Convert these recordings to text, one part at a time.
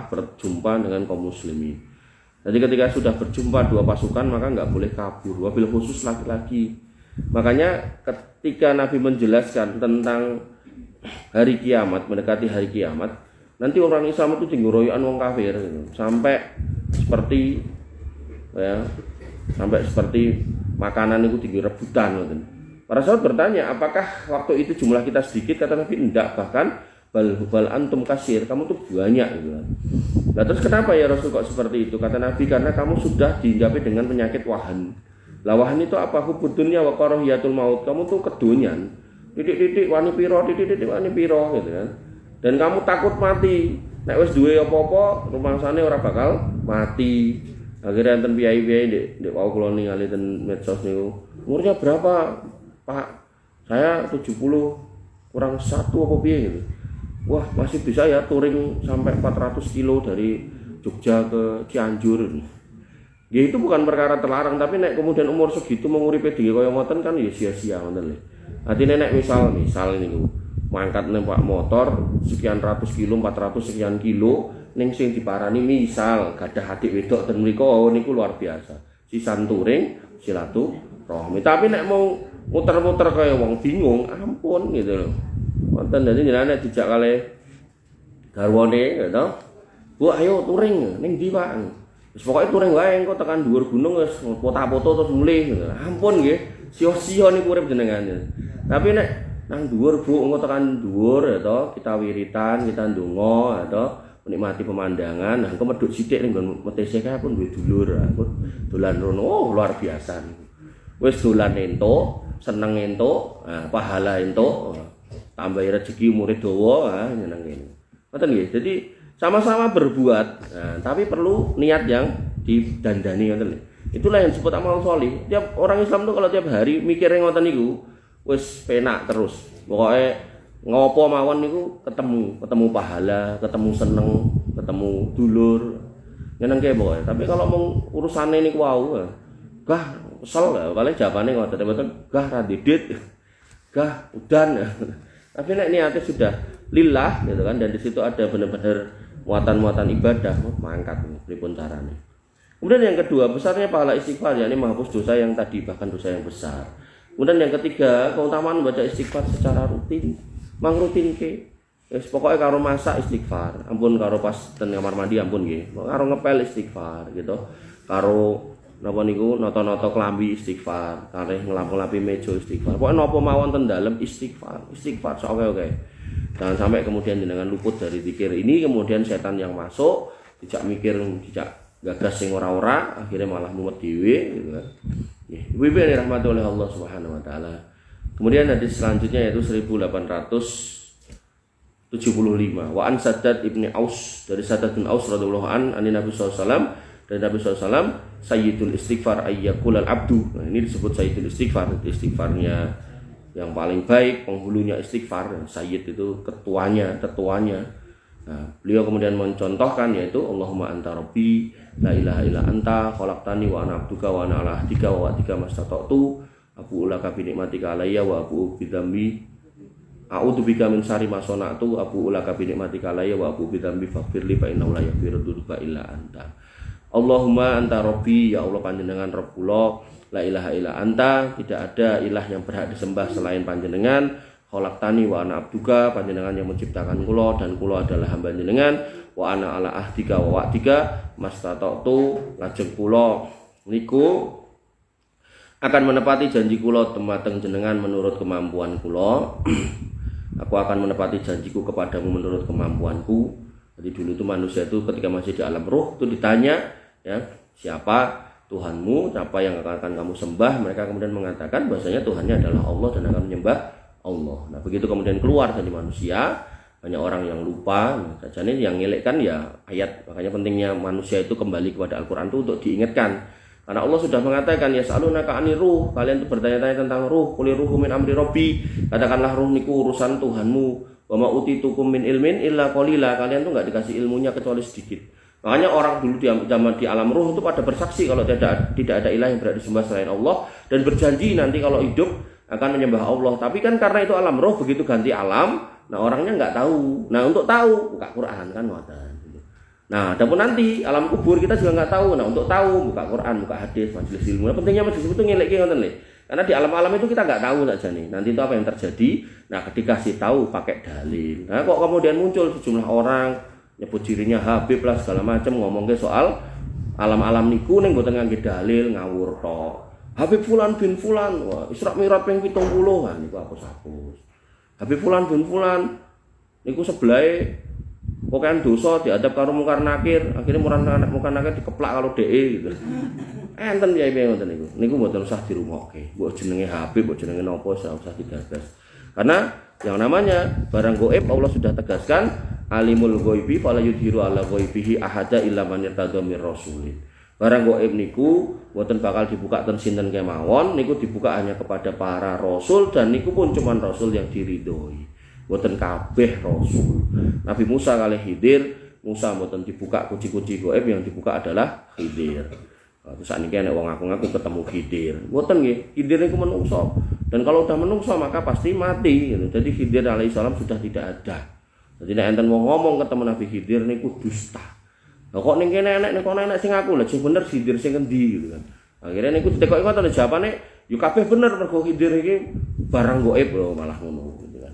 berjumpa dengan kaum muslimin. Jadi ketika sudah berjumpa dua pasukan maka nggak boleh kabur, wabil khusus laki-laki. Makanya ketika Nabi menjelaskan tentang hari kiamat, mendekati hari kiamat, nanti orang Islam itu jenggoroyan wong kafir sampai seperti ya, sampai seperti makanan itu tinggi rebutan. Para sahabat bertanya, apakah waktu itu jumlah kita sedikit? Kata Nabi, enggak, bahkan bal antum kasir, kamu tuh banyak gitu. Nah terus kenapa ya Rasul kok seperti itu? Kata Nabi, karena kamu sudah dihinggapi dengan penyakit wahan. Lah wahan itu apa? Hubud dunya wa karahiyatul maut. Kamu tuh kedonyan. Titik-titik wani piro, titik-titik wani piro gitu kan. Dan kamu takut mati. Nek wis duwe apa-apa, rumangsane ora bakal mati. Akhirnya enten piye-piye ndek wau kula ningali ten medsos niku. Umurnya berapa, Pak? Saya 70 kurang 1 apa piye gitu. Wah, masih bisa ya touring sampai 400 kilo dari Jogja ke Cianjur. Ya itu bukan perkara terlarang, tapi nek kemudian umur segitu menguripe dhewe kaya ngoten kan ya sia-sia ngoten lho. Artine nek misal niku mangkat numpak motor sekian ratus kilo, 400 sekian kilo ning sing diparani misal gadah adik wedok ten mriku niku luar biasa. Sisan touring silaturahmi. Tapi nek mau muter-muter kaya wong bingung, ampun gitu lho. Wonten dadi jenengan nek dijak kalih garwane gitu. Bu ayo touring ning ndi Pak? Wis pokoke touring wae engko tekan dhuwur gunung wis foto-foto terus mulih gitu. Ampun nggih, sia-sia niku urip jenengan. Tapi nek nang dhuwur Bu engko tekan dhuwur ya to, kita wiritan, kita ndonga ya to, menikmati pemandangan. Nah engko medhuk sithik ning nggon metese kae pun duwe dulur. Aku dolan rono, oh luar biasa niku. Wis dolan entuk, seneng entuk, pahala entuk. Tambah rezeki umure dawa nyeneng kene. Ngoten nggih. Jadi sama-sama berbuat, tapi perlu niat yang didandani ngoten lho. Itulah yang disebut amal sholih. Tiap orang Islam tuh kalau tiap hari mikire ngoten niku wis penak terus. Pokoke ngopo mawon niku ketemu pahala, ketemu seneng, ketemu dulur. Nyenengke pokoke. Tapi kalau mau urusane niku wau, gah kesel paling jawabane ngoten, gah ra didit. Gah udan. Tapi nek niatnya sudah lillah gitu kan, dan di situ ada benar-benar muatan-muatan ibadah, mangkat pripun carane. Kemudian yang kedua, besarnya pahala istighfar, yakni menghapus dosa yang tadi, bahkan dosa yang besar. Kemudian yang ketiga, keutamaan membaca istighfar secara rutin, mangrutinke. Wis pokoke karo masak istighfar, ampun karo pas ten kamar mandi ampun nggih. Karo ngepel istighfar gitu. Karo napa niku nata-nata klambi istighfar, kalih ngelap-ngelapi meja istighfar. Pokoke napa mawon ten dalem istighfar oke. Jangan sampai kemudian jenengan luput dari zikir ini, kemudian setan yang masuk, tidak mikir, tidak gagas sing ora-ora, akhirnya malah mumet dhewe gitu kan. Nggih, ibu-ibu yang dirahmati oleh Allah Subhanahu wa taala. Kemudian hadis selanjutnya yaitu 1875. Wa an Saddad ibni Aus, dari Saddad bin Aus radhiyallahu an Nabi sallallahu alaihi wasallam, dari Nabi SAW, sayyidul istighfar ayyaqulal abdu. Nah, ini disebut sayyidul istighfar, istighfarnya yang paling baik, penghulunya istighfar. Sayyid itu ketuanya. Nah, beliau kemudian mencontohkan yaitu Allahumma anta rabbi la ilaha illa anta khalaqtani wa ana abduka wa ana ala ahdika wa wa'dika mastata'tu abu laka bi nikmatika alayya wa abu bi dzambi a'udzubika min syarri ma sana'tu abu laka bi nikmatika alayya wa abu bi dzambi faghfirli fa innahu la yaghfiru dzunuba illa anta. Allahumma anta rabbi, ya Allah panjenengan Rabb kula, la ilaha illa anta, tidak ada ilah yang berhak disembah selain panjenengan, khalaqtani wa ana abduka, panjenengan yang menciptakan kula dan kula adalah hamba jenengan, wa ana ala ahdika wa wa'dika mastata'tu, lajeng kula niku akan menepati janji kula dumateng jenengan menurut kemampuan kula. Aku akan menepati janjiku kepadamu menurut kemampuanku. Jadi dulu itu manusia itu ketika masih di alam ruh itu ditanya, ya, siapa Tuhanmu, siapa yang akan kamu sembah. Mereka kemudian mengatakan bahwasanya Tuhannya adalah Allah dan akan menyembah Allah. Nah begitu kemudian keluar dari manusia, banyak orang yang lupa. Jadi yang ngelekkan ya ayat. Makanya pentingnya manusia itu kembali kepada Al-Quran itu untuk diingatkan. Karena Allah sudah mengatakan ya yas'alunaka 'anir ruh, kalian itu bertanya-tanya tentang ruh, qul ruhu min amri rabbi, katakanlah ruh niku urusan Tuhanmu. Wa ma utitukum min ilmin illa qalila, kalian tuh enggak dikasih ilmunya kecuali sedikit. Makanya orang dulu di zaman di alam ruh itu pada bersaksi kalau tidak ada ilah yang berhak disembah selain Allah, dan berjanji nanti kalau hidup akan menyembah Allah. Tapi kan karena itu alam roh, begitu ganti alam, nah orangnya nggak tahu. Nah untuk tahu buka Quran kan ngoten. Nah, adapun nanti alam kubur kita juga nggak tahu. Nah, untuk tahu buka Quran, buka hadis, majelis ilmu. Nah, pentingnya majelis itu ngelek ngoten lho. Karena di alam-alam itu kita nggak tahu saja nih. Nanti itu apa yang terjadi? Nah, dikasih tahu pakai dalil. Nah, kok kemudian muncul sejumlah orang nyebut dirinya Habib lah segala macam ngomongnya soal alam-alam niku ning mboten ngangge dalil, ngawur tok. Habib Fulan bin Fulan, wah Isra Mi'raj ping 70 kan niku hapus-hapus. Habib Fulan bin Fulan niku sebelahe pokoke dosa diadab karo mungkar nakir, akhirnya mungkar nakir dikeplak karo DE gitu. Enten piye-piye ngoten niku. Niku mboten usah dirungokke. Mbok jenenge Habib, mbok jenenge napa usah digagas. Karena yang namanya barang gaib Allah sudah tegaskan alimul ghaibi fala yudhiru ala ghaibihi ahada illa man irtada mir rasulin. Barang gaib niku mboten bakal dibuka ten sinten kemawon, niku dibuka hanya kepada para rasul dan niku pun cuman rasul yang diridhoi. Mboten kabeh rasul. Nabi Musa kali Khidir, Musa mboten dibuka kunci-kunci gaib, yang dibuka adalah Khidir. Terus sakniki nek wong ngaku-ngaku ketemu Khidir. Mboten nggih, Khidir niku menungso. Dan kalau udah menungso maka pasti mati gitu. Jadi Khidir alaihissalam sudah tidak ada. Jadi nek enten wong ngomong ketemu Nabi Khidir niku dusta. Lah kok ning kene enek nek kono enek sing ngaku, lah sing bener Khidir sing endi gitu kan. Akhirnya niku ditekoki ngoten jawabane yo kabeh bener mergo Khidir iki barang gaib lho malah ngono gitu kan.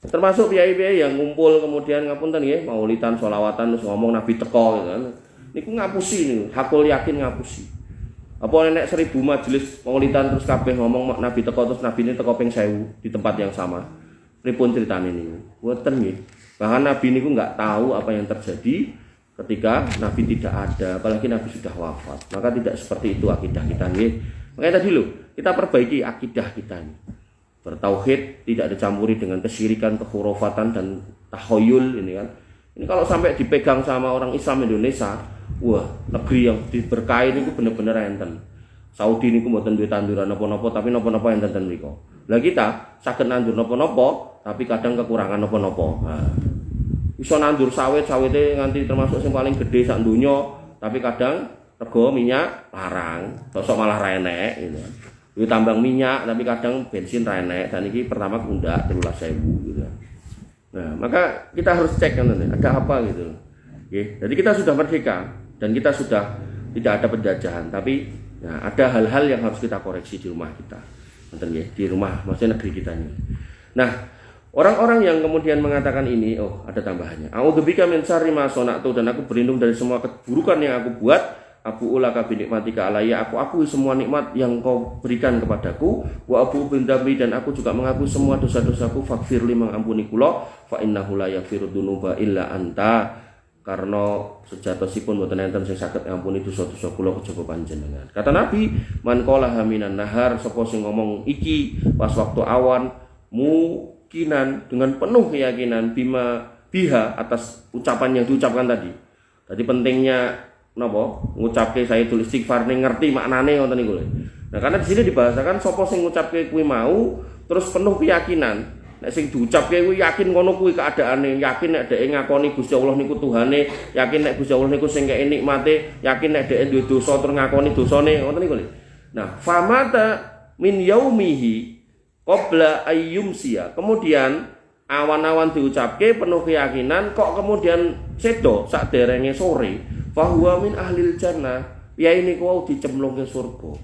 Termasuk piye-piye yang ngumpul kemudian ngapunten nggih maulidan sholawatan terus ngomong Nabi teko gitu kan. Niku ngapusi niku, hakul yakin ngapusi. Apa nek 1000 majelis maulidan terus kabeh ngomong Nabi teko terus Nabi ini teko ping 1000 di tempat yang sama. Pripun critane niku? Mboten nggih. Bahkan Nabi niku enggak tahu apa yang terjadi ketika Nabi tidak ada, apalagi Nabi sudah wafat. Maka tidak seperti itu akidah kita nggih. Makanya tadi lho, kita perbaiki akidah kita ini. Bertauhid, tidak dicampuri dengan kesyirikan, kekhurafatan dan tahoyul ini kan. Ini kalau sampai dipegang sama orang Islam Indonesia, wah, negeri yang diberkahi niku bener-bener enten. Saudi niku mboten duwe tanduran napa-napa, tapi napa-napa enten mriku. Lah kita saged nandur napa-napa, tapi kadang kekurangan napa-napa. Nah, iso nandur sawit-sawite nganti termasuk sing paling gede sak donya, tapi kadang rego minyak larang, sosok malah ra enek gitu. Yo tambang minyak, tapi kadang bensin ra enek. Dan iki pertama kundak 13.000 gitu. Nah, maka kita harus cek kan ada apa gitu. Oke, jadi kita sudah merdeka dan kita sudah tidak ada penjajahan, tapi nah, ada hal-hal yang harus kita koreksi di rumah kita. Di rumah maksudnya negeri kita ini. Nah, orang-orang yang kemudian mengatakan ini, oh ada tambahannya. A'udzubika min syarri ma sana'tu, dan aku berlindung dari semua keburukan yang aku buat. Abu ulaka bi nikmatika alayya, aku akui semua nikmat yang kau berikan kepadaku. Wa abu bin dambi, dan aku juga mengakui semua dosa-dosaku. Faghfirli, mengampuni kula. Fa innahu la yaghfiru dzunuba illa anta, karena sejatosipun mboten enten sing saged ngampuni dosa-dosa kula kejaba panjenengan. Kata Nabi, man qala haminan nahar, sapa sing ngomong iki pas waktu awan, mukinan dengan penuh keyakinan biha atas ucapan yang diucapkan tadi. Tadi pentingnya napa ngucapke Sayyidul Istighfar ning ngerti maknane ngoten niku lho. Nah, karena di sini dibahasakan sapa sing ngucapke kuwi mau terus penuh keyakinan. Nek sing diucapke kuwi yakin ngono kuwi keadaane, yakin nek dhek ngakoni Gusti Allah niku Tuhane, yakin nek Gusti Allah niku sing kei nikmate, yakin nek dhek duwe dosa terus ngakoni dosane, ngoten niku lho. Nah, famata min yaumihi qabla ayyumsiya. Kemudian awan-awan diucapke penuh keyakinan, kok kemudian sedo sak derenge sore. Fahuwa min ahlil jannah, ya ini kau dicemplungke surga.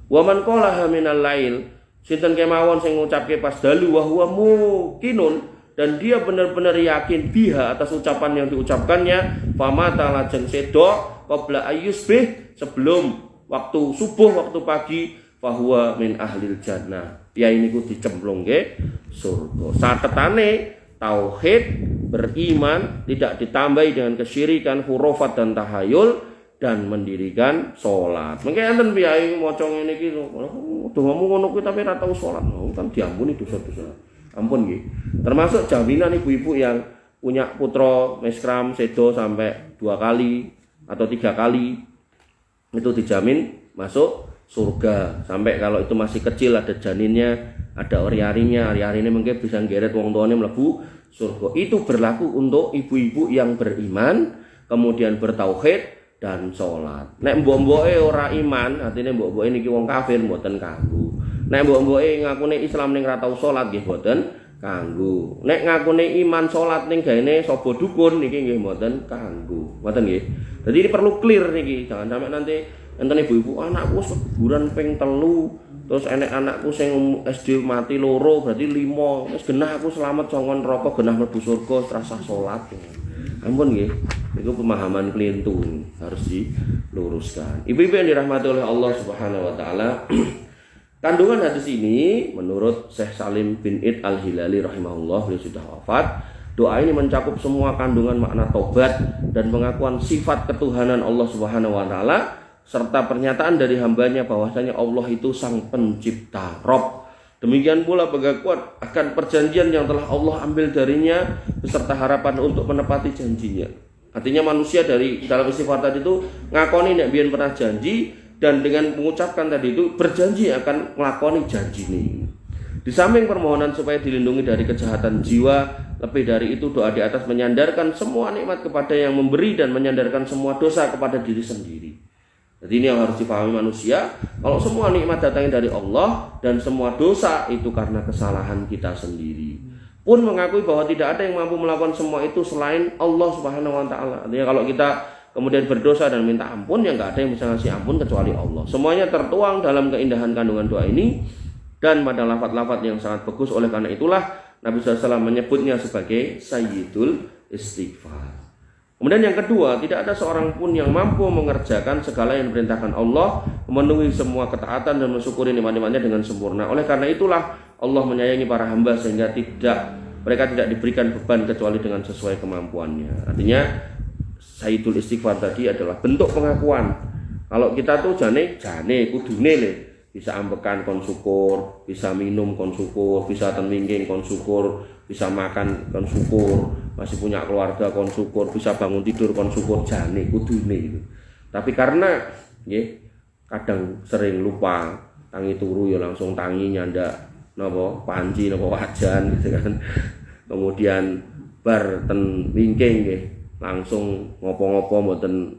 Wa man qalaha minal lail, sinten kemawon sing ngucapke pas dalu wa huwa muqinun, dan dia benar-benar yakin biha atas ucapan yang diucapkannya, famata lajeng sedo qabla ayyusbih, sebelum waktu subuh, waktu pagi, fahuwa min ahlil jannah, ya ini ku dicemplungke surga. Satetane tauhid, beriman, tidak ditambahi dengan kesyirikan, khurafat dan tahayul, dan mendirikan sholat. Mungkin enten piye maca ngene iki lho, dongamu ngono kuwi tapi ora tau sholat, kan diampuni dosa-dosa. Ampun nggih. Termasuk jaminan ibu-ibu yang punya putra meskram sedo sampai 2 kali atau 3 kali, itu dijamin masuk surga. Sampai kalau itu masih kecil ada janinnya, ada ori-arinya, ari-arine mungkin bisa nggeret wong tuane mlebu surga. Itu berlaku untuk ibu-ibu yang beriman, kemudian bertauhid dan sholat. Nek mbok-mboke ora iman, artine mbok-mboke niki wong kafir, mboten kanggo. Nek mbok-mboke ngakune Islam ning ra tau sholat nggih mboten kanggo. Nek ngakune iman salat ning gaene sapa dukun niki nggih mboten kanggo. Mboten nggih. Jadi ini perlu clear niki. Jangan sampai nanti enten ibu-ibu anakku wis kuburan ping 3, terus enek anakku sing SD mati 2 berarti 5. Wis genah aku selamat saka neraka, genah mlebu surga terasa salat. Ampun nggih. Itu pemahaman keliru harus diluruskan. Ibu-ibu yang dirahmati oleh Allah Subhanahu wa taala, kandungan hadis ini menurut Syekh Salim bin Id Al-Hilali rahimahullah, beliau sudah wafat. Doa ini mencakup semua kandungan makna tobat dan pengakuan sifat ketuhanan Allah Subhanahu wa taala serta pernyataan dari hambanya bahwasanya Allah itu sang pencipta, Rabb. Demikian pula pengakuan akan perjanjian yang telah Allah ambil darinya beserta harapan untuk menepati janjinya. Artinya manusia dari dalam istighfar tadi itu ngakoni nek biyen pernah janji, dan dengan mengucapkan tadi itu berjanji akan melakoni janji ini. Di samping permohonan supaya dilindungi dari kejahatan jiwa, lebih dari itu doa di atas menyandarkan semua nikmat kepada yang memberi dan menyandarkan semua dosa kepada diri sendiri. Jadi ini yang harus dipahami manusia, kalau semua nikmat datangnya dari Allah dan semua dosa itu karena kesalahan kita sendiri. Pun mengakui bahwa tidak ada yang mampu melakukan semua itu selain Allah Subhanahu wa taala. Artinya kalau kita kemudian berdosa dan minta ampun, ya nggak ada yang bisa ngasih ampun kecuali Allah. Semuanya tertuang dalam keindahan kandungan doa ini dan pada lafaz-lafaz yang sangat bagus. Oleh karena itulah Nabi SAW menyebutnya sebagai Sayyidul Istighfar. Kemudian yang kedua, tidak ada seorang pun yang mampu mengerjakan segala yang diperintahkan Allah, memenuhi semua ketaatan dan mensyukuri nikmat-nikmatnya dengan sempurna. Oleh karena itulah Allah menyayangi para hamba sehingga mereka tidak diberikan beban kecuali dengan sesuai kemampuannya. Artinya Sayyidul Istighfar tadi adalah bentuk pengakuan. Kalau kita tuh jane kudune le, bisa ambekan kon syukur, bisa minum kon syukur, bisa tenwingking kon syukur, bisa makan kon syukur, masih punya keluarga kon syukur, bisa bangun tidur kon syukur, jane kudune itu. Tapi karena nggih kadang sering lupa, tangi turu ya langsung tangi nyandak napa panci napa wajan gitu kan. Kemudian bar ten wingking nggih langsung ngopo-ngopo mboten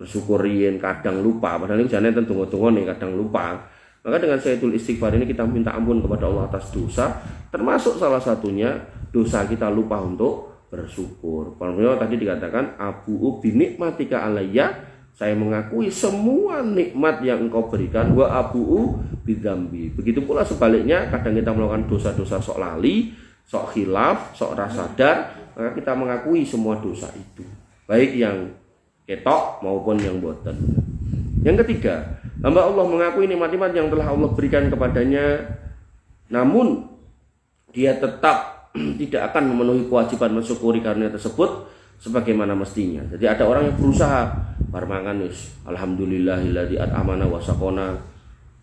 bersyukur riyen, kadang lupa, padahal niku jane ten donga-donga nih kadang lupa. Maka dengan Sayyidul Istighfar ini kita minta ampun kepada Allah atas dosa, termasuk salah satunya dosa kita lupa untuk bersyukur. Karena tadi dikatakan abu'u binikmatika alayya, saya mengakui semua nikmat yang engkau berikan, wa abu'u bidzambi. Begitu pula sebaliknya, kadang kita melakukan dosa-dosa sok lali, sok khilaf, sok rasadar, maka kita mengakui semua dosa itu, baik yang ketok maupun yang boten. Yang ketiga, hamba Allah mengakui nikmat-nikmat yang telah Allah berikan kepadanya, namun dia tetap tidak akan memenuhi kewajiban mensyukuri karunia tersebut sebagaimana mestinya. Jadi ada orang yang berusaha bar mangan wis alhamdulillahilladzi at'amana wa saqona,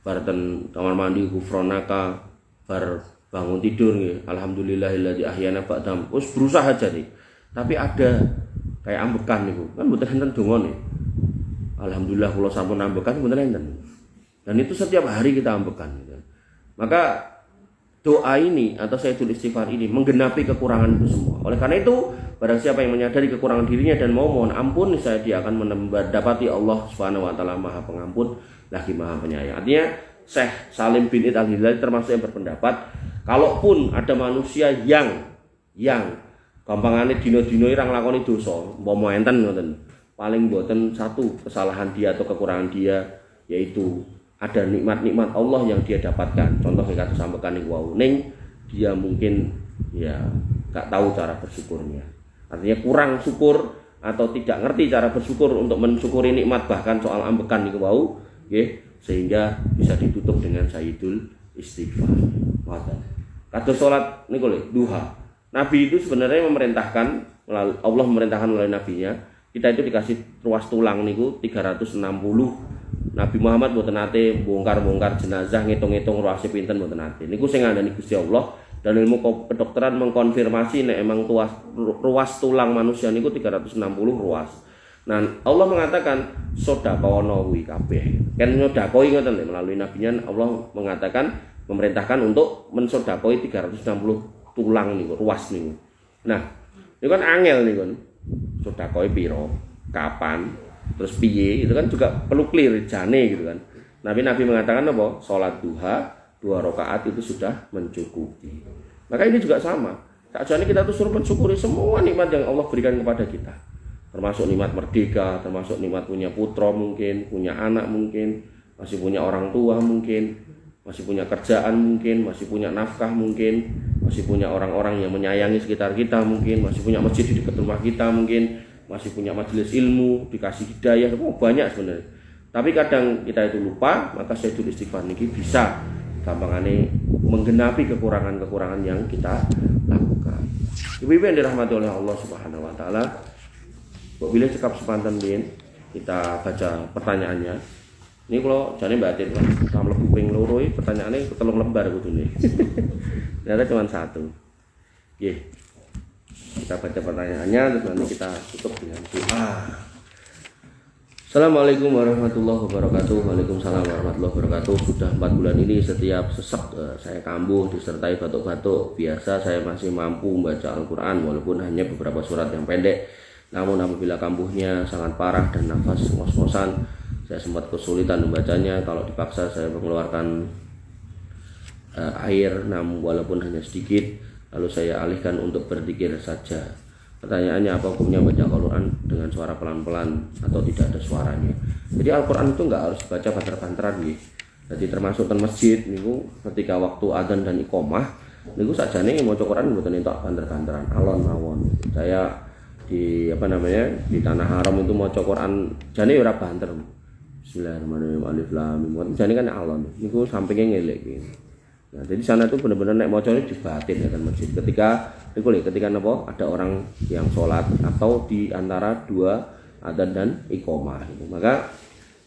bar ten kamar mandi ghufranaka, bar bangun tidur nggih alhamdulillahilladzi ahyana ba'dam, wis berusaha jadi. Tapi ada kayak ambekan niku, kan mboten enten dongane. Alhamdulillah kula sampun ambekan mboten enten. Dan itu setiap hari kita ambekan gitu. Maka doa ini atau Sayyidul Istighfar ini menggenapi kekurangan itu semua. Oleh karena itu, barang siapa yang menyadari kekurangan dirinya dan mau mohon ampun, niscaya dia akan mendapati Allah Subhanahu wa taala Maha Pengampun lagi Maha Penyayang. Artinya Syekh Salim bin Id Al-Hilali termasuk yang berpendapat, kalaupun ada manusia yang gampangane dina-dina ora nglakoni dosa, umpama enten ngoten, paling boten satu kesalahan dia atau kekurangan dia, yaitu ada nikmat-nikmat Allah yang dia dapatkan. Contoh kata sampaikan niku wau, ning dia mungkin ya gak tahu cara bersyukurnya. Artinya kurang syukur atau tidak ngerti cara bersyukur untuk mensyukuri nikmat, bahkan soal ambekan niku wau nggih, sehingga bisa ditutup dengan Sayyidul Istighfar. Ngoten. Kados salat niku lho, duha. Nabi itu sebenarnya memerintahkan, Allah memerintahkan melalui nabinya, kita itu dikasih ruas tulang niku 360. Nabi Muhammad mboten nate bongkar-bongkar jenazah ngitung-ngitung ruase pinten mboten nate. Niku sing ngandani Gusti Allah, dan ilmu kedokteran mengkonfirmasi nek emang ruas tulang manusia niku 360 ruas. Nah, Allah mengatakan sedekahana kuwi kabeh. Kan nyedakoi ngoten melalui nabinya Allah mengatakan memerintahkan untuk mensedekoi 360 tulang niku, ruas niku. Nah, niku kan angel niku. Sedekahoi piro, kapan, terus piye, itu kan juga perlu clear jane gitu kan. Nabi mengatakan apa? Salat duha 2 rakaat itu sudah mencukupi. Maka ini juga sama. Sakjane kita tuh suruh mensyukuri semua nikmat yang Allah berikan kepada kita. Termasuk nikmat merdeka, termasuk nikmat punya putra mungkin, punya anak mungkin, masih punya orang tua mungkin, masih punya kerjaan mungkin, masih punya nafkah mungkin, masih punya orang-orang yang menyayangi sekitar kita mungkin, masih punya masjid di dekat rumah kita mungkin, masih punya majelis ilmu, dikasih hidayah, banyak sebenarnya. Tapi kadang kita itu lupa, maka Sayyidul Istighfar niki bisa gampangane menggenapi kekurangan-kekurangan yang kita lakukan. Ibu-ibu yang dirahmati oleh Allah Subhanahu wa taala, kok bila cekap sepanten bin kita baca pertanyaannya. Ini kalau jane Mbak Atin kan sama mlebu ping loro iki pertanyaane ketelung lembar kudune. Ternyata cuma satu. Nggih. Kita baca pertanyaannya terus nanti kita tutup dengan doa. Assalamualaikum warahmatullahi wabarakatuh. Waalaikumsalam warahmatullahi wabarakatuh. Sudah 4 bulan ini setiap sesak saya kambuh disertai batuk-batuk. Biasa saya masih mampu membaca Al-Quran walaupun hanya beberapa surat yang pendek. Namun apabila kambuhnya sangat parah dan nafas ngos-ngosan, saya sempat kesulitan membacanya. Kalau dipaksa saya mengeluarkan air, namun walaupun hanya sedikit, lalu saya alihkan untuk berzikir saja. Pertanyaannya, apa hukumnya baca Al-Quran dengan suara pelan-pelan atau tidak ada suaranya? Jadi Al-Quran itu nggak harus dibaca banter-banteran gitu. Jadi termasuk di masjid niku ketika waktu adzan dan iqomah niku sakjane maca Quran mboten entuk banter-banteran, alon mawon. Saya di di tanah haram itu maca Quran jane ora banter. Bismillahirrahmanirrahim, alif lam mim. Jane kan alon. Niku sampinge ngelek gitu. Nah, jadi sana itu benar-benar nek macane dibatin ya kan masjid. Ketika napa ada orang yang sholat atau di antara dua adzan dan iqomah gitu. Maka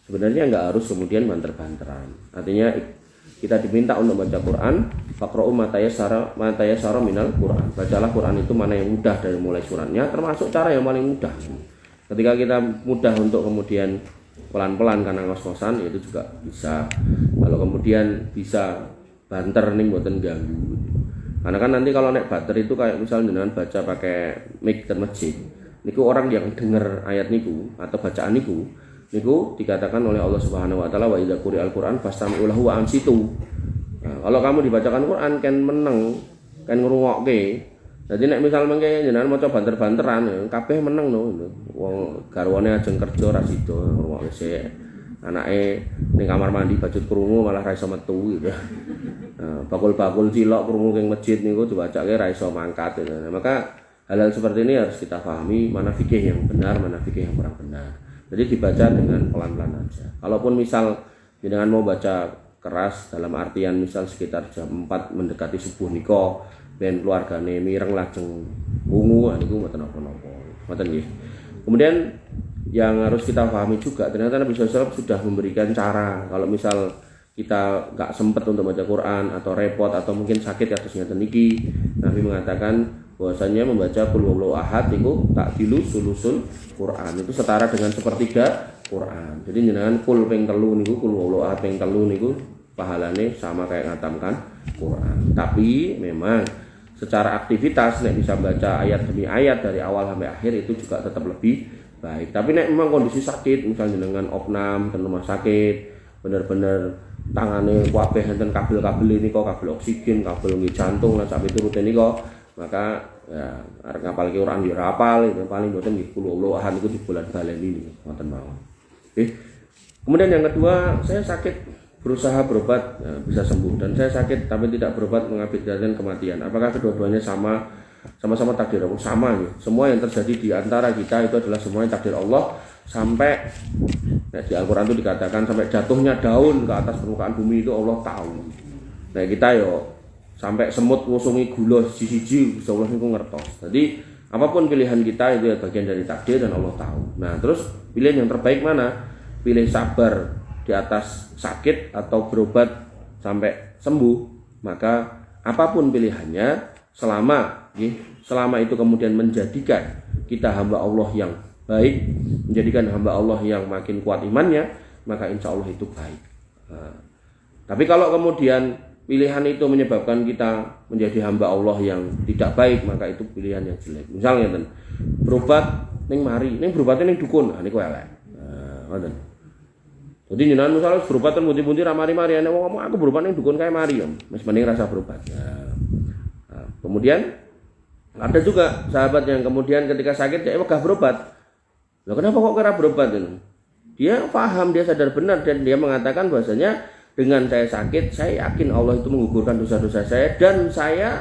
sebenarnya nggak harus kemudian banter-banteran. Artinya kita diminta untuk baca Quran, faqra'u ma tayassara minal Quran. Bacalah Quran itu mana yang mudah dari mulai suratnya, termasuk cara yang paling mudah. Ketika kita mudah untuk kemudian pelan-pelan karena ngos-ngosan, itu juga bisa. Kalau kemudian bisa banter ning mboten ganggu. Karena kan nanti kalau naik banter itu kayak misalnya dengan baca pakai mic dan masjid. Niku orang yang dengar ayat niku atau bacaan niku dikatakan oleh Allah Subhanahu wa taala wa idza quri'al Qur'an fastami'u lahu wa ansitu. Nah, kalau kamu dibacakan Quran kan meneng, kan ngrungokke. Jadi nek misal mengke jenengan maca banter-banteran kabeh meneng no. Wong garwane ajeng kerja ra sida ngrungokke sik. Anake ning kamar mandi bajut krungu malah ra iso metu gitu. Nah, bakul-bakul cilok krungu ning masjid niku dibacake ra iso mangkat gitu. Nah, maka hal-hal seperti ini harus kita pahami mana fikih yang benar, mana fikih yang kurang benar. Jadi dibaca dengan pelan-pelan aja. Kalaupun misal jenengan mau baca keras dalam artian misal sekitar jam 4 mendekati subuh nika ben keluargane mireng lajeng wungu niku mboten napa-napa. Ngoten nggih. Kemudian yang harus kita pahami juga ternyata Nabi SAW sudah memberikan cara kalau misal kita nggak sempat untuk baca Quran atau repot atau mungkin sakit atasnya niki, Nabi mengatakan bahwasanya membaca qul huwallahu ahad itu takdilu sulusul Quran, itu setara dengan sepertiga Quran. Jadi jenengan qul ping 3 niku qul huwallahu ahad ping 3 niku pahalane sama kayak ngatamkan Quran. Tapi memang secara aktivitas nek bisa baca ayat demi ayat dari awal sampai akhir itu juga tetap lebih baik. Tapi nek memang kondisi sakit misalnya dengan opnam dan rumah sakit bener-bener tangane kabeh enten kabel-kabel ini kok kabel oksigen, kabel nggih jantung lan sampai turute niku, maka ya arep ngapalke Quran yo ora hafal, itu paling mboten nggih qul ahad niku di bulan baleni ngoten mawon. Oke. Kemudian yang kedua, saya sakit berusaha berobat ya, bisa sembuh dan saya sakit tapi tidak berobat mengakibatkan kematian. Apakah kedua-duanya sama-sama takdir Allah? Sama nih. Semua yang terjadi di antara kita itu adalah semuanya takdir Allah sampai di Al-Quran itu dikatakan sampai jatuhnya daun ke atas permukaan bumi itu Allah tahu. Nah kita yo sampai semut ngusungi gula siji-siji bisa Allah niku ngertos. Jadi apapun pilihan kita itu bagian dari takdir dan Allah tahu. Nah terus pilihan yang terbaik mana? Pilih sabar di atas sakit atau berobat sampai sembuh. Maka apapun pilihannya selama itu kemudian menjadikan kita hamba Allah yang baik, menjadikan hamba Allah yang makin kuat imannya, maka insya Allah itu baik. Nah, tapi kalau kemudian pilihan itu menyebabkan kita menjadi hamba Allah yang tidak baik, maka itu pilihan yang jelek. Misalnya berobat ning mari, ning berobatnya ning dukun, niku elek. Ngoten. Jadi jenengan misalnya berobat ten pundi-pundi ra mari-mari, nek wong ngomong aku berobat ning dukun kae mari, wis mending rasa berobat. Nah, Kemudian ada juga sahabat yang kemudian ketika sakit dia wegah berobat. Loh kenapa kok kira berobat ini? Dia paham, dia sadar benar dan dia mengatakan bahwasanya dengan saya sakit, saya yakin Allah itu menggugurkan dosa-dosa saya dan saya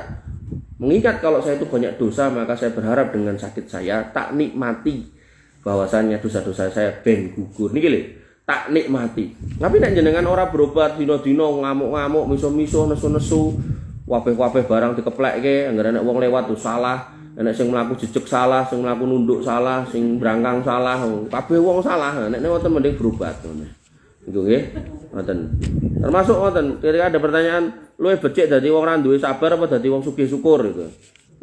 mengingat kalau saya itu banyak dosa, maka saya berharap dengan sakit saya tak nikmati bahwasannya dosa-dosa saya ben gugur. Niki lho, tak nikmati. Tapi nek jenengan ora berobat dino-dino ngamuk-ngamuk, miso-miso, nesu-nesu, wabeh-wabeh barang dikeplekke, anggere nek wong lewat tuh salah, nek sing mlaku jejeg salah, sing mlaku nunduk salah, sing brangkang salah, kabeh wong salah. Nek ngoten mending berobat ngono. Niku nggih, ngoten. Termasuk ngoten, ketika ada pertanyaan, luwih becik dadi wong ra duwe sabar apa dadi wong sugih syukur gitu.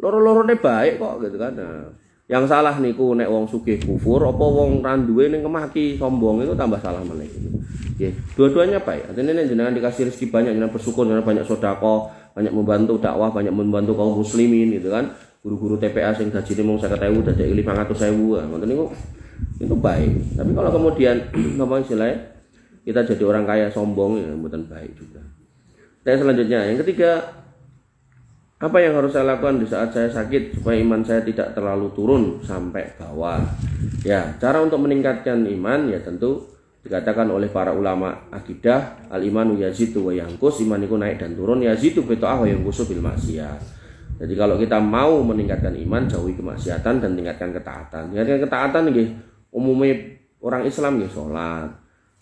Loro-lorone baik kok gitu kan. Nah, yang salah niku nek wong sugih kufur apa wong ra duwe ning kemaki sombong itu tambah salah meneh gitu. Nggih, dua-duanya baik. Artinya nek jenengan dikasih rezeki banyak, jenengan bersyukur, jenengan banyak sedekah, banyak membantu dakwah, banyak membantu kaum muslimin gitu kan. Guru-guru TPA sing gajine mung 50.000 dadi 500.000. Ngoten niku itu baik. Tapi kalau kemudian apa istilahnya kita jadi orang kaya sombong ya mboten baik juga. Dan selanjutnya yang ketiga, apa yang harus saya lakukan di saat saya sakit supaya iman saya tidak terlalu turun sampai bawah? Ya, cara untuk meningkatkan iman ya tentu dikatakan oleh para ulama akidah, al-imanu yazidu wa yanqus, iman itu naik dan turun, yazidu bi ta'ah wa yanqusu bil maksiyah. Jadi kalau kita mau meningkatkan iman, jauhi kemaksiatan dan tingkatkan ketaatan. Tingkatkan ketaatan nggih umumnya orang Islam nggih salat,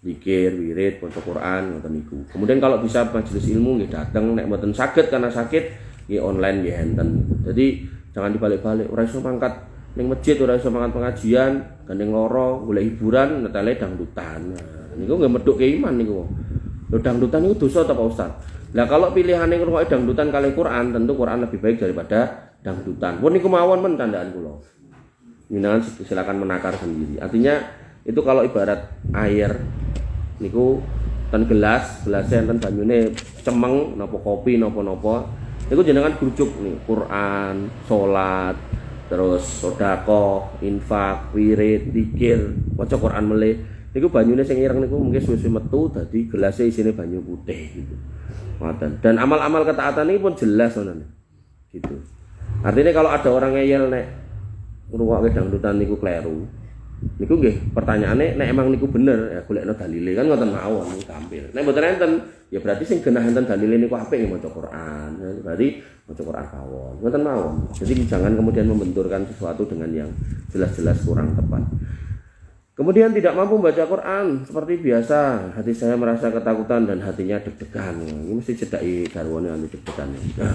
zikir, wirid, maca Quran, ngoten niku. Kemudian kalau bisa majelis ilmu nggih dateng, nek mboten saged karena sakit nggih online nggih enten. Jadi jangan dibalik-balik, ora iso mangkat ning masjid, ora iso mangkat pengajian, gandeng loro, golek hiburan, netele dangdutan. Nah, niku nggih medhukke iman niku. Lho dangdutan niku dosa ta Pak Ustaz? Lah kalau pilihane ngrungokke dangdutan kali Quran, tentu Quran lebih baik daripada dangdutan. Pun niku mawon men tandaan kula. Jenengan silakan menakar sendiri. Artinya itu kalau ibarat air niku ten gelasnya enten banyune cemeng napa kopi napa-napa niku jenengan grujuk nih Quran, salat, terus sedekah, infak, wirid, zikir, maca Quran melih niku banyune sing ireng niku mungkin suwe-suwe metu dadi gelasnya isine banyu putih gitu. Ngoten. Dan amal-amal ketaatan ini pun jelas ngoten. Gitu. Artinya kalau ada orang ngeyel nek ngrungokke dangdutan niku kleru. Niku nggih pertanyaane nek emang niku bener ya golekno dalile kan ngoten mawon niku tampil. Nek mboten enten ya berarti sing genah enten dalile niku apik nggih maca Quran. Berarti maca Quran kawon. Ngoten mawon. Jadi jangan kemudian membenturkan sesuatu dengan yang jelas-jelas kurang tepat. Kemudian tidak mampu membaca Quran seperti biasa, hati saya merasa ketakutan dan hatinya deg-degan. Ini mesti cedaki garwane anu deg-degan. Nah,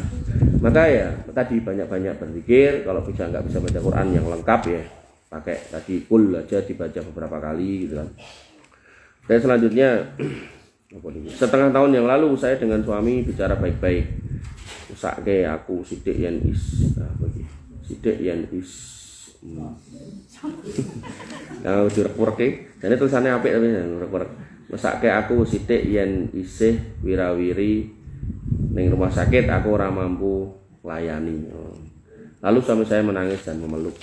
maka ya tadi banyak-banyak berzikir, kalau bisa nggak bisa baca Quran yang lengkap ya pakai tadi kul aja dibaca beberapa kali gitu kan. Dan selanjutnya setengah tahun yang lalu saya dengan suami bicara baik-baik. Usake aku sithik yen is sithik yen is kalau direk-rek jane tulisannya apik tapi rek-rek. Mesake aku sithik yen isih wirawiri ning rumah sakit aku ora mampu layani. Lalu suami saya menangis dan memeluk.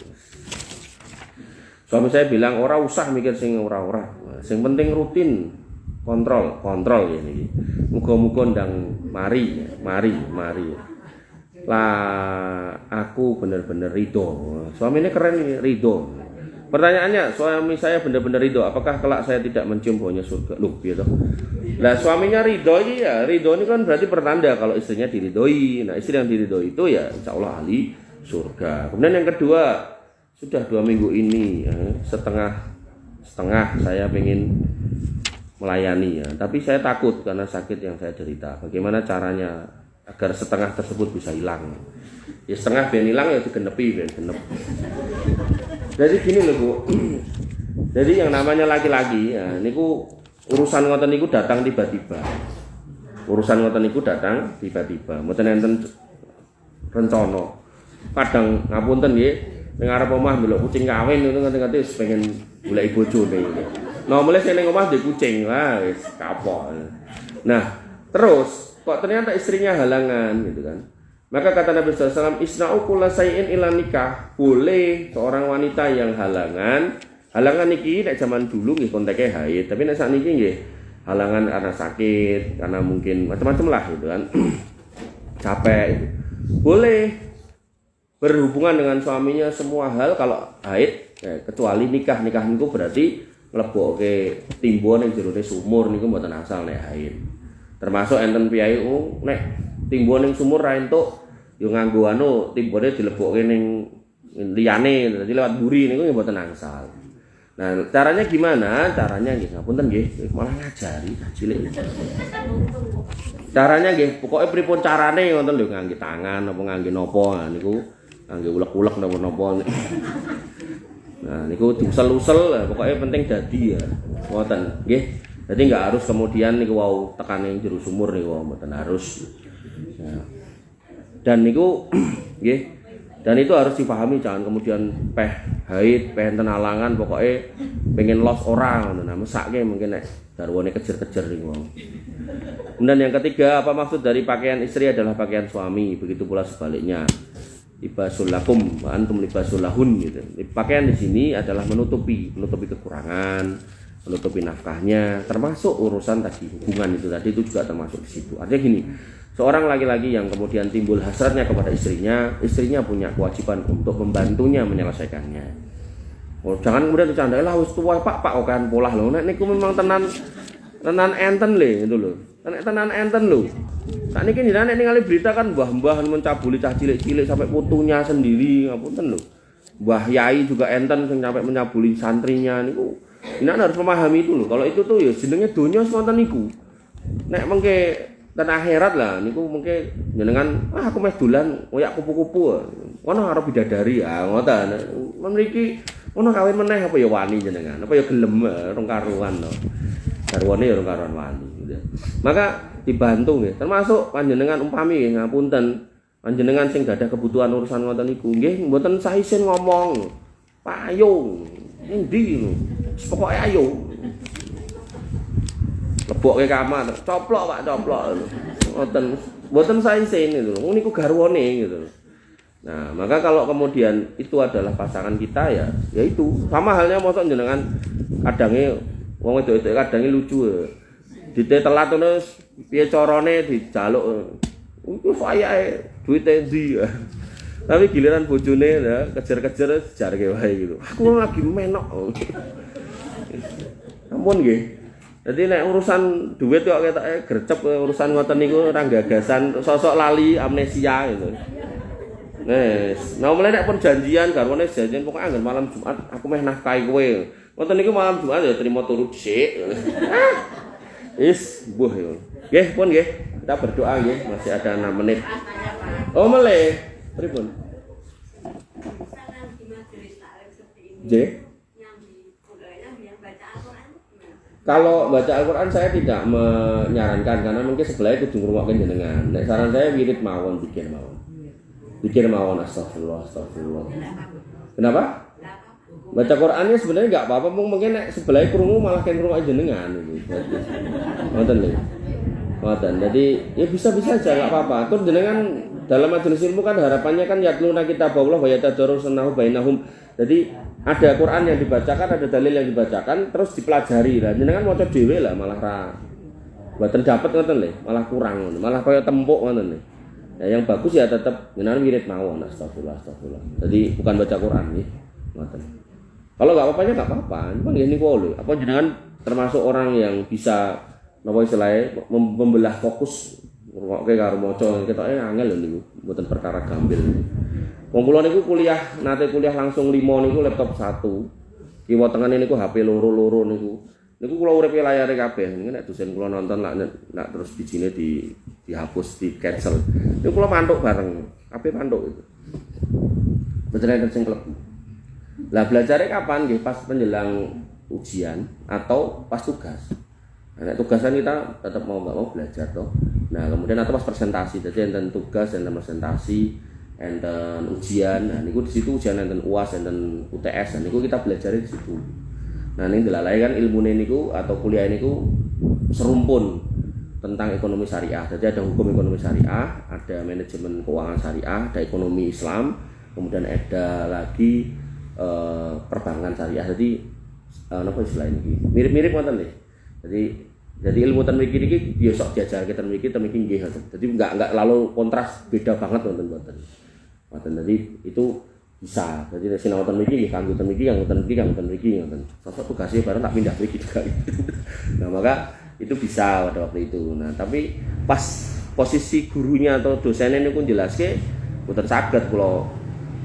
Suami saya bilang ora usah mikir sing ora-ora. Sing penting rutin kontrol ya niki. Muga-muga ndang mari. Lah aku benar-benar ridho. Suami ini keren nih, ridho. Pertanyaannya, suami saya benar-benar ridho. Apakah kelak saya tidak mencium baunya surga? Loh, gitu. Lah suaminya ridho ini ya, ridho ini kan berarti pertanda kalau istrinya diridhoi. Nah istri yang diridhoi itu ya insya Allah ahli surga. Kemudian yang kedua, sudah 2 minggu ini ya, setengah saya ingin melayani ya. Tapi saya takut karena sakit yang saya derita. Bagaimana caranya agar setengah tersebut bisa hilang? Ya setengah ben hilang ya digenepi ben genep. Jadi gini loh Bu. Jadi yang namanya laki-laki ya niku urusan ngoten niku datang tiba-tiba. Mboten enten rencana. Kadang ngapunten nggih ning arep omah ndelok kucing kawin ngono nganti-nganti wis pengen golek bojone. Nah, mulai sing ning omah ndek kucing, wah wis kapok. Nah, terus kok ternyata istrinya halangan gitu kan. Maka kata Nabi SAW, isna'u kulla say'in ila nikah. Boleh seorang wanita yang halangan niki nek zaman dulu nggih konteke haid, tapi nek sakniki nggih halangan karena sakit, karena mungkin macam-macam lah gitu kan. Capek gitu. Boleh berhubungan dengan suaminya semua hal kalau haid kecuali nikah niku berarti nglebokke timbo ning jerone sumur niku mboten asal nek haid. Termasuk enten piyai nek timbo ning sumur ra entuk yo nganggo timbone dilebokke ning liyane dadi lewat buri niku mboten angsal. Nah, caranya gimana? Caranya nggih ngapunten nggih, malah ngajari cilik. Caranya nggih, pokoke pripun carane ngoten lho, ngangge tangan apa ngangge napa niku, ngangge ulek-ulek napa-napa. Nah, niku diusel-usel, pokoke penting dadi ya. Ngoten, nggih. Jadi enggak harus kemudian niku wau tekane jero sumur niku mboten harus. Nah. Dan niku nggih. Dan itu harus dipahami, jangan kemudian haid, enten alangan, pokoknya pengen los orang, nah mesake mungkin nek garwane kejer-kejer niku. Kemudian yang ketiga, apa maksud dari pakaian istri adalah pakaian suami, begitu pula sebaliknya. Libasul lakum wa antum libasul lahun gitu. Pakaian di sini adalah menutupi kekurangan, menutupi nafkahnya, termasuk urusan tadi hubungan itu juga termasuk di situ. Artinya gini, seorang laki-laki yang kemudian timbul hasratnya kepada istrinya punya kewajiban untuk membantunya menyelesaikannya. Oh, jangan kemudian dicandai lah wis tuwa Pak kan polah lho. Nek niku memang tenan enten le gitu lho. Nek tenan enten lho. Sakniki jenengan nek ningali berita kan mbah-mbah mencabuli cah cilik-cilik sampai putunya sendiri, ngapunten lho. Mbah Yai juga enten sing sampai mencabuli santrinya niku. Jenengan harus memahami itu lho. Kalau itu tuh ya jenenge donya wonten niku. Nek mengke dan akhirat lah niku mungkin jenengan aku meh dolan koyak kupu-kupu ono arep bidadari ngoten mriki ono kawin meneh apa ya wani jenengan apa ya gelem rong karuan to garwane ya rong karuan wani gitu. Maka dibantu nggih termasuk panjenengan umpami nggih ngapunten panjenengan sing gadah kebutuhan urusan ngoten niku nggih mboten sah isin ngomong payung ning ndi pokoke ayo lebokke kamar, coplok Pak, coplok. Mboten sae-sae gitu lho. Niku garwane gitu. Nah, maka kalau kemudian itu adalah pasangan kita ya itu sama halnya mosok jenengan kadange wong wedok-wedok kadange lucu. Dite telat terus piye carane dijaluk. Iku fayahe duwite ndi. Tapi giliran bojone ya kejer-kejer jarke wae gitu. Aku lagi menok. Ampun nggih. Jadi nek urusan duit kok ketoke gercep urusan ngoten niku ora gagasan sosok lali amnesia gitu. Nes, nah mulai nek pun janjian garwane janjian pokoke anggen malam Jumat aku meh nafkahi kowe. Ngoten niku malam Jumat ya trimo turu dhisik. Is mbuh yo. Nggih pun nggih. Kita berdoa nggih, masih ada 6 menit. Oh meleh. Pripun? Nggih. Kalau baca Al-Quran saya tidak menyarankan karena mungkin sebelah itu ngrungokke jenengan. Nek saran saya wirid mawon, pikir mawon astagfirullah. Kenapa? Baca Qurannya sebenarnya enggak apa-apa, mungkin nek sebelah krungu malah kan ngrungokke jenengan gitu. Ngoten lho. Ngoten. Jadi ya bisa-bisa aja enggak apa-apa. Terus jenengan dalam majelis ilmu kan harapannya kan yatluna kitabullah wa yatadarrusunahu bainahum. Jadi ada Quran yang dibacakan, ada dalil yang dibacakan, terus dipelajari lah. Jenengan maca dhewe lah malah ra mboten dapat ngoten lho, malah kurang ngono, malah kaya tempuk ngoten lho. Nah, yang bagus ya tetap jenengan wirid mawon astagfirullah. Jadi bukan baca Quran nggih. Ngoten. Kalau enggak apa-apanya enggak apa-apa. Cuma ngene niku lho, apa jenengan termasuk orang yang bisa napa istilahnya membelah fokus ngrungokke karo maca ketoke angel lho niku, mboten perkara gampil. Wong kula niku nate kuliah langsung 5 niku laptop 1. Kiwa tengene niku HP loro niku. Niku kula uripe layare kabeh. Nek dosen kula nonton nak terus bijine dihapus, di cancel. Niku kula mantuk bareng. Kabeh mantuk itu. Mboten enten sing klebu. Lah belajare kapan nggih? Pas menjelang ujian atau pas tugas. Nah, tugasan kita tetap mau enggak mau belajar toh. Nah, kemudian atau pas presentasi. Jadi enten tugas, enten presentasi, enten ujian. Nah, niku di situ ujian enten UAS, enten UTS. Nah, niku kita belajar di situ. Nah, ning delalai kan ilmune niku atau kuliah niku serumpun tentang ekonomi syariah. Jadi ada hukum ekonomi syariah, ada manajemen keuangan syariah, ada ekonomi Islam, kemudian ada lagi perbankan syariah. Jadi napa istilahnya iki? Mirip-mirip ngoten nggih. Jadi ilmu ten mriki niki biasa diajarke ten mriki nggih. Jadi enggak lalu kontras beda banget wonten. Jadi itu bisa. Jadi nek sinau ten mriki nggih kanggo ten mriki, kanggo ten mriki, kanggo ten mriki ngoten. Sosok tugasnya bareng tak pindah mriki juga. Nah, maka itu bisa pada waktu itu. Nah, tapi pas posisi gurunya atau dosennya niku njelaske mboten saged kula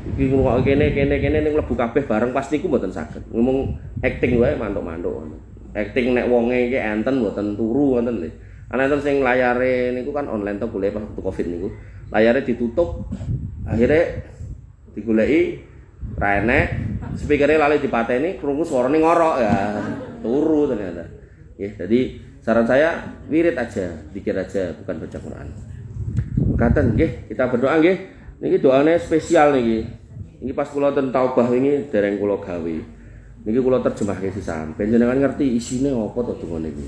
iki ngomong kene ning mlebu kabeh bareng pas niku mboten saged. Ngomong acting wae mantuk-mantuk ngono. Acting nek wonge iki enten mboten turu ngoten lho. Ana enten sing layare niku kan online to golek pas Covid niku. Layare ditutup akhirnya digoleki ra enek, spikere lali dipateni, krungu suarane ngorok ya. Turu ternyata. Ya, jadi saran saya wirid aja, zikir aja, bukan baca Quran. Mekaten nggih, kita berdoa nggih. Niki doane spesial niki. Niki pas kula ten taubah wingi dereng kula gawe. Niki kula terjemahke sisan. Ben jenengan ngerti isine apa to donga niki.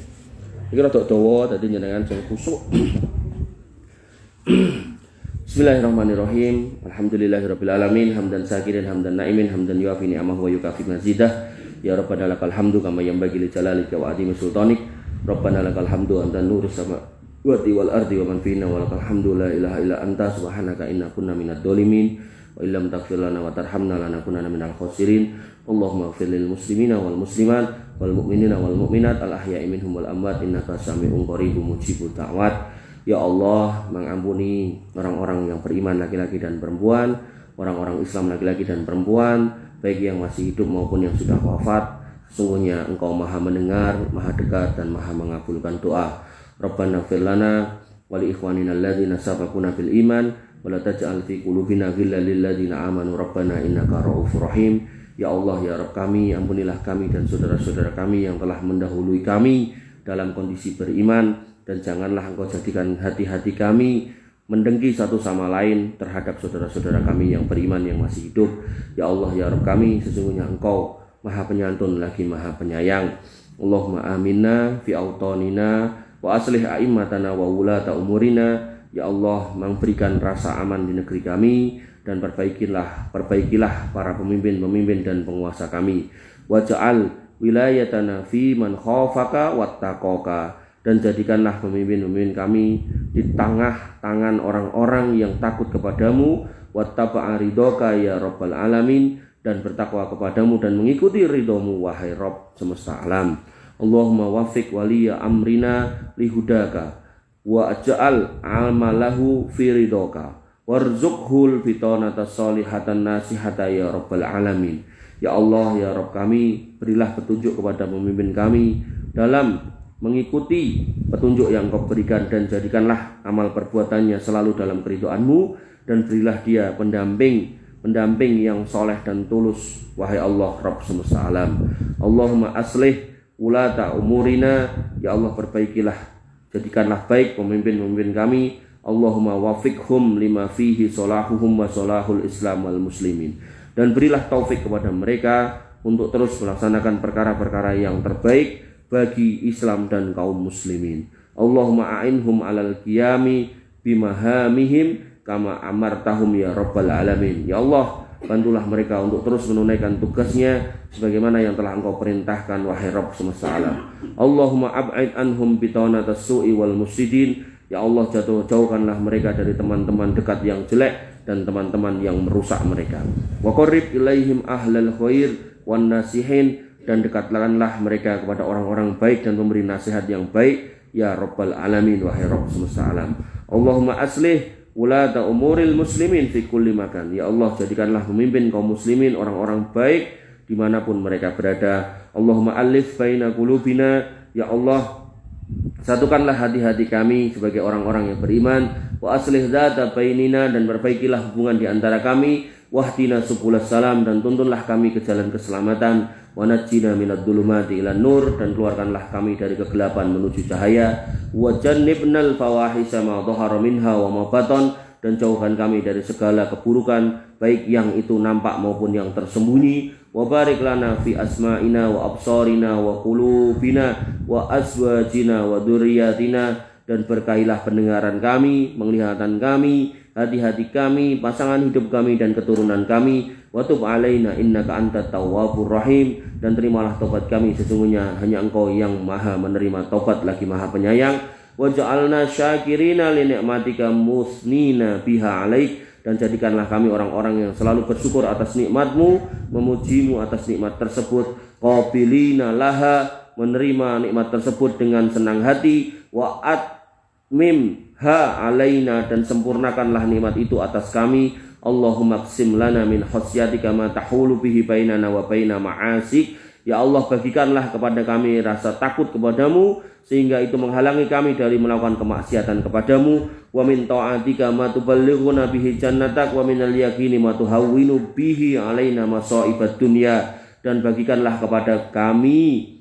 Iki rada dawa dadi jenengan sing khusuk. Bismillahirrahmanirrahim. Alhamdulillahirabbil alamin, hamdan sakirin, hamdan naimin, hamdan yuafi ni'amahu wa yukafi mazidah. Ya Rabbana lakal hamdu kama yanbaghi li jalalika wa azimi sultanik. Rabbana lakal hamdu antan nurus samawati wal ardi wa man fina wa lakal hamdu la ilaha illa anta subhanaka inna kunna minadh dhalimin wa illam taghfir lana wa tarhamna lanakunanna minal khasirin. Allahumma ighfir lil muslimina wal muslimat wal mu'minina wal mu'minat al ahya'i minhum wal amwat innaka sami'un qaribun mujibud da'wat. Ya Allah, mengampuni orang-orang yang beriman laki-laki dan perempuan, orang-orang Islam laki-laki dan perempuan, baik yang masih hidup maupun yang sudah wafat. Sesungguhnya Engkau Maha mendengar, Maha dekat dan Maha mengabulkan doa. Rabbana ighfir lana wa li ikhwanina alladzina sabaquna bil iman wa la taj'al fi qulubina ghillan lil ladzina amanu rabbana innaka ra'ufur rahim. Ya Allah, ya Rabb kami, ampunilah kami dan saudara-saudara kami yang telah mendahului kami dalam kondisi beriman. Dan janganlah Engkau jadikan hati-hati kami mendengki satu sama lain terhadap saudara-saudara kami yang beriman yang masih hidup. Ya Allah, ya Rabb kami, sesungguhnya Engkau Maha Penyantun lagi Maha Penyayang. Allahumma aminna fi autanina wa aslih a'immatana wa wulata umurina. Ya Allah, memberikan rasa aman di negeri kami dan perbaikilah para pemimpin-pemimpin dan penguasa kami. Waj'al wilayatana fi man khafaka wattaqaka. Dan jadikanlah pemimpin-pemimpin kami di tangan orang-orang yang takut kepadamu, wattaba'a ridhoka ya rabbal alamin, dan bertakwa kepadamu dan mengikuti ridhomu wahai Rabb semesta alam. Allahumma wafiq waliya amrina lihudaka wa aj'al amalahu fi ridhoka warzuqhul bitanata sholihatan nasihata ya rabbal alamin. Ya Allah, ya Rabb kami, berilah petunjuk kepada pemimpin kami dalam mengikuti petunjuk yang Kau berikan dan jadikanlah amal perbuatannya selalu dalam keridhaan-Mu dan berilah dia pendamping yang soleh dan tulus wahai Allah Rabb semesta alam. Allahumma aslih ulata umurina, ya Allah perbaikilah, jadikanlah baik pemimpin-pemimpin kami. Allahumma wafiqhum lima fihi solahuhum wa solahul islam wal muslimin, dan berilah taufik kepada mereka untuk terus melaksanakan perkara-perkara yang terbaik bagi Islam dan kaum muslimin. Allahumma a'inhum alal qiyami bimahamihim kama amartahum ya rabbal alamin. Ya Allah, bantulah mereka untuk terus menunaikan tugasnya sebagaimana yang telah Engkau perintahkan wahai Rabb semesta alam. Allahumma ab'id anhum bitanatas su'i wal mufsidin. Ya Allah, jauhkanlah mereka dari teman-teman dekat yang jelek dan teman-teman yang merusak mereka. Wa qarrib ilaihim ahlal khair wan nasihin, dan dekatkanlah mereka kepada orang-orang baik dan pemberi nasihat yang baik ya Rabbal alamin wahai Rabb semesta alam. Allahumma aslih ulata umuril muslimin fi kulli makan. Ya Allah, jadikanlah pemimpin kaum muslimin orang-orang baik dimanapun mereka berada. Allahumma alif baina qulubina. Ya Allah, satukanlah hati-hati kami sebagai orang-orang yang beriman. Wa aslih dzata bainina, dan perbaikilah hubungan di antara kami. Wahdina subulas salam, dan tuntunlah kami ke jalan keselamatan. Wa najjina minadh dhulumati ilan nur, dan keluarkanlah kami dari kegelapan menuju cahaya. Wa jannibnal fawahisha ma dhahara minha wa ma batan, dan jauhkan kami dari segala keburukan baik yang itu nampak maupun yang tersembunyi. Wa barik lana fi asma'ina wa absarina wa qulubina wa azwajina wa dzurriyyatina, dan berkahilah pendengaran kami, penglihatan kami, hati-hati kami, pasangan hidup kami dan keturunan kami. Wa tub alaina innaka antat tawwabur rahim, dan terimalah taubat kami, sesungguhnya hanya Engkau yang Maha menerima taubat lagi Maha penyayang. Wa ja'alna syakirina li ni'matika musnina biha alaik, dan jadikanlah kami orang-orang yang selalu bersyukur atas nikmat-Mu, memuji-Mu atas nikmat tersebut, qabilina laha, menerima nikmat tersebut dengan senang hati, wa atmimha alaina, dan sempurnakanlah nikmat itu atas kami. Allahumma qsim lana min khasyatika ma tahulu bihi bainana wa baina ma'asik. Ya Allah, bagikanlah kepada kami rasa takut kepadamu sehingga itu menghalangi kami dari melakukan kemaksiatan kepadamu. Wa min ta'atika ma tuballighuna bihi jannatak wa minal yaqini ma tuhawwinu bihi alaina masa'ibad dunya. Dan bagikanlah kepada kami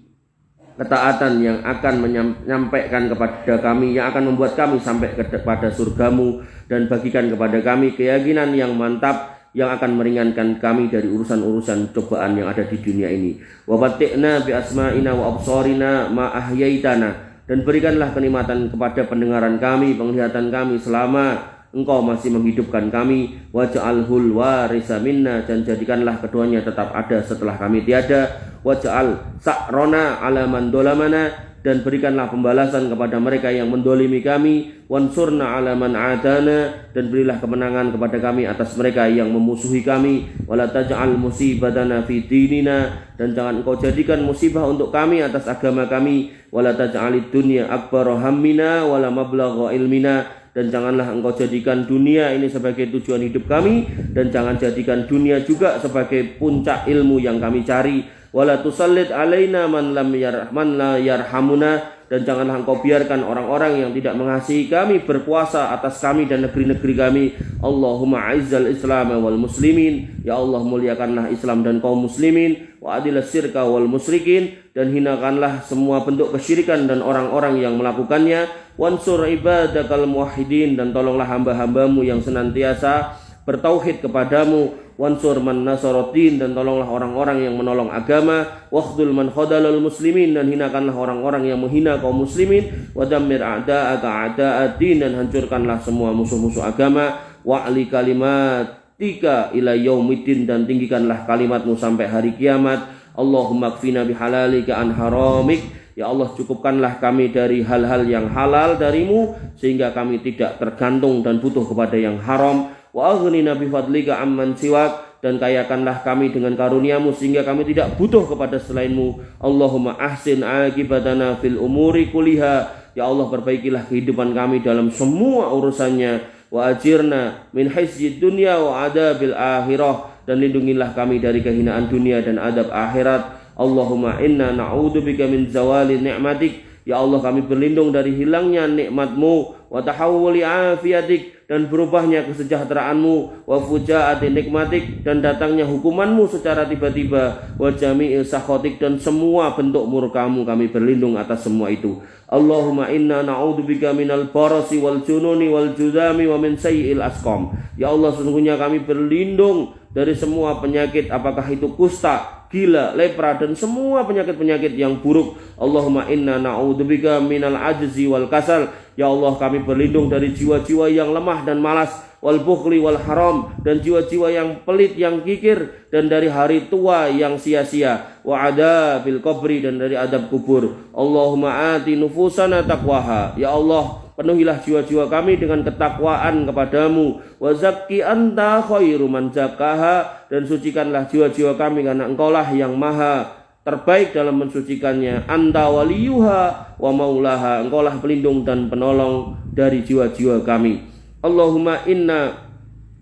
ketaatan yang akan menyampaikan kepada kami, yang akan membuat kami sampai kepada surgamu, dan bagikan kepada kami keyakinan yang mantap yang akan meringankan kami dari urusan-urusan cobaan yang ada di dunia ini. Wa batikna bi asma'ina wa absarina ma ahyaitana, dan berikanlah kenikmatan kepada pendengaran kami, penglihatan kami selama Engkau masih menghidupkan kami. Waj'alhul warisa minna, dan jadikanlah keduanya tetap ada setelah kami tiada. Waj'al sa'rona ala man dolamana, dan berikanlah pembalasan kepada mereka yang mendolimi kami. Wansurna ala man adana, dan berilah kemenangan kepada kami atas mereka yang memusuhi kami. Wala taj'al musibatana fi dinina, dan jangan Engkau jadikan musibah untuk kami atas agama kami. Wala taj'alid dunya akbar hammina wala mablagha ilmina, dan janganlah Engkau jadikan dunia ini sebagai tujuan hidup kami, dan jangan jadikan dunia juga sebagai puncak ilmu yang kami cari. Wala tusallid alaina man la yarhamuna, dan janganlah Engkau biarkan orang-orang yang tidak mengasihi kami berkuasa atas kami dan negeri-negeri kami. Allahumma aizzal islam wal muslimin, ya Allah, muliakanlah Islam dan kaum muslimin. Wa adilas syirka wal musyrikin, dan hinakanlah semua bentuk kesyirikan dan orang-orang yang melakukannya. Wansur ibadakal muwahhidin, dan tolonglah hamba-hambamu yang senantiasa bertauhid kepadamu. Wansur man nasaratin, dan tolonglah orang-orang yang menolong agama. Wakhdul man khadalal muslimin, dan hinakanlah orang-orang yang menghina kaum muslimin. Wadammir a'da'aka a'da'ad-din, dan hancurkanlah semua musuh-musuh agama. Wa'li kalimatika ila yaumiddin, dan tinggikanlah kalimatmu sampai hari kiamat. Allahumma kfina bihalalika an haramik, ya Allah, cukupkanlah kami dari hal-hal yang halal darimu sehingga kami tidak tergantung dan butuh kepada yang haram. Wa aghnina bifadlika amman siwak, dan kayakanlah kami dengan karuniamu sehingga kami tidak butuh kepada selainmu. Allahumma ahsin aqibatana fil umuri kuliha, ya Allah, perbaikilah kehidupan kami dalam semua urusannya. Wa ajirna min hisyid dunya wa adabil akhirah, dan lindungilah kami dari kehinaan dunia dan adab akhirat. Allahumma inna na'udzubika min zawali ni'matik, ya Allah, kami berlindung dari hilangnya nikmat-Mu, wa tahawuli afiatik, dan berubahnya kesejahteraanmu, wa fujaati nikmatik, dan datangnya hukuman-Mu secara tiba-tiba, wa jami'i sakhatik, dan semua bentuk murka-Mu, kami berlindung atas semua itu. Allahumma inna na'udzubika minal barasi wal jununi wal judami wa min sayyi'il asqam, ya Allah, sesungguhnya kami berlindung dari semua penyakit, apakah itu kusta, gila, lepra, dan semua penyakit-penyakit yang buruk. Allahumma inna na'udzubika minal ajzi wal kasal, ya Allah, kami berlindung dari jiwa-jiwa yang lemah dan malas, wal bukhli wal haram, dan jiwa-jiwa yang pelit, yang kikir, dan dari hari tua yang sia-sia, wa adabil qabri, dan dari adab kubur. Allahumma ati nufusana taqwaha, ya Allah, penuhilah jiwa-jiwa kami dengan ketakwaan kepadamu. Wa zakki anta khairu man zakkaha, dan sucikanlah jiwa-jiwa kami karena Engkaulah yang maha terbaik dalam mensucikannya. Anta waliyuha wa maulaha, Engkaulah pelindung dan penolong dari jiwa-jiwa kami. Allahumma inna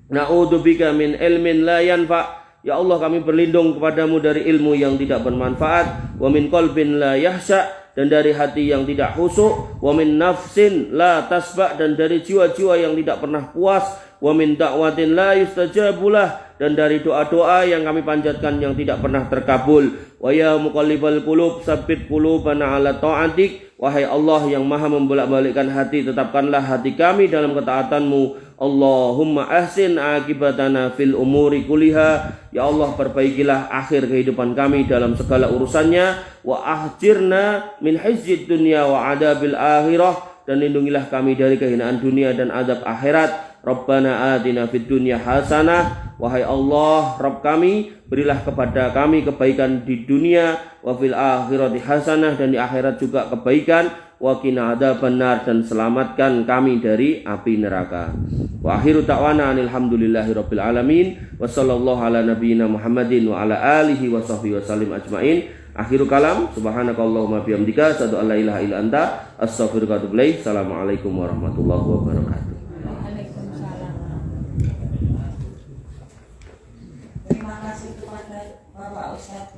na'udzubika min ilmin la yanfa, ya Allah, kami berlindung kepadamu dari ilmu yang tidak bermanfaat. Wa min qalbin la yahsha, dan dari hati yang tidak khusyuk. Wa min nafsin la tasba, dan dari jiwa-jiwa yang tidak pernah puas. Wa min da'watin la yustajabulah, dan dari doa-doa yang kami panjatkan yang tidak pernah terkabul. Wa ya muqallibal qulub tsabbit qulubana ala ta'atik, wahai Allah yang maha membolak-balikkan hati, tetapkanlah hati kami dalam ketaatanmu. Allahumma ahsin akibatana fil umuri kuliha, ya Allah, perbaikilah akhir kehidupan kami dalam segala urusannya. Wa ahjirna min hizyid dunya wa adabil akhirah, dan lindungilah kami dari kehinaan dunia dan adab akhirat. Rabbana atina fid dunya hasanah. Wahai Allah, Rabb kami, berilah kepada kami kebaikan di dunia, wa fil akhirati hasanah, dan di akhirat juga kebaikan, wa qina adzabannar, dan selamatkan kami dari api neraka. Wa akhiru ta'wana alhamdulillahi rabbil alamin, wa sallallahu ala nabiyyina Muhammadin wa ala alihi wa sahbihi wa sallim ajmain. Akhiru kalam, subhanakallahumma bihamdika, asyhadu an la ilaha illa anta, astaghfiruka wa atubu ilaik. Assalamualaikum warahmatullahi wabarakatuh. Terima kasih kepada Bapak Ustadz.